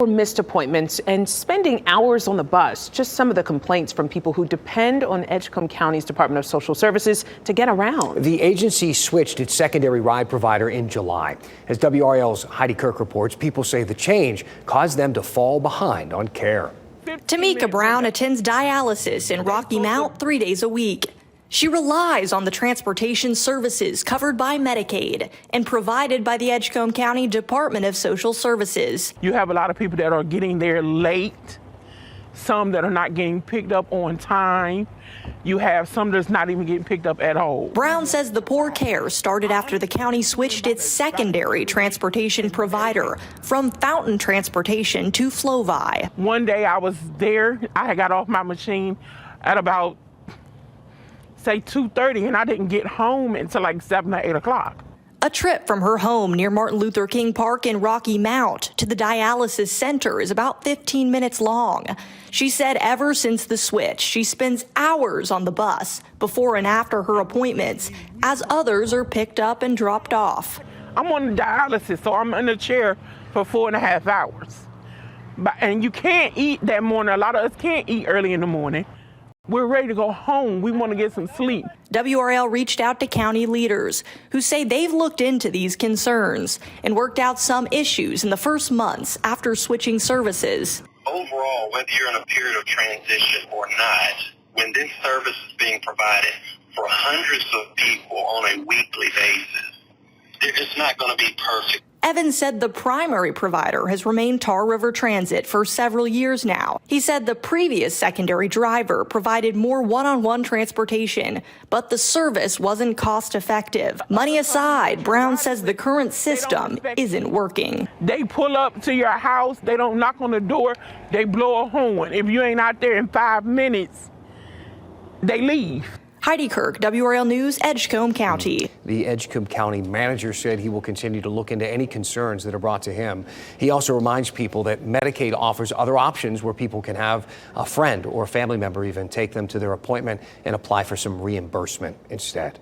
Or missed appointments and spending hours on the bus. Just some of the complaints from people who depend on Edgecombe County's Department of Social Services to get around. The agency switched its secondary ride provider in July. As WRL's Heidi Kirk reports, people say the change caused them to fall behind on care. Tamika Brown attends dialysis in Rocky Mount 3 days a week. She relies on the transportation services covered by Medicaid and provided by the Edgecombe County Department of Social Services. You have a lot of people that are getting there late, some that are not getting picked up on time. You have some that's not even getting picked up at all. Brown says the poor care started after the county switched its secondary transportation provider from Fountain Transportation to Flovi. One day I was there, I had got off my machine at about say 2:30, and I didn't get home until like 7 or 8 o'clock. A trip from her home near Martin Luther King Park in Rocky Mount to the dialysis center is about 15 minutes long. She said ever since the switch, she spends hours on the bus before and after her appointments as others are picked up and dropped off. I'm on dialysis, so I'm in a chair for 4.5 hours. And you can't eat that morning. A lot of us can't eat early in the morning. We're ready to go home. We want to get some sleep. WRL reached out to county leaders who say they've looked into these concerns and worked out some issues in the first months after switching services. Overall, whether you're in a period of transition or not, when this service is being provided for hundreds of people on a weekly basis, it's not going to be perfect. Evans said the primary provider has remained Tar River Transit for several years now. He said the previous secondary driver provided more one-on-one transportation, but the service wasn't cost-effective. Money aside, Brown says the current system isn't working. They pull up to your house, they don't knock on the door, they blow a horn. If you ain't out there in 5 minutes, they leave. Heidi Kirk, WRL News, Edgecombe County. The Edgecombe County manager said he will continue to look into any concerns that are brought to him. He also reminds people that Medicaid offers other options where people can have a friend or a family member even take them to their appointment and apply for some reimbursement instead.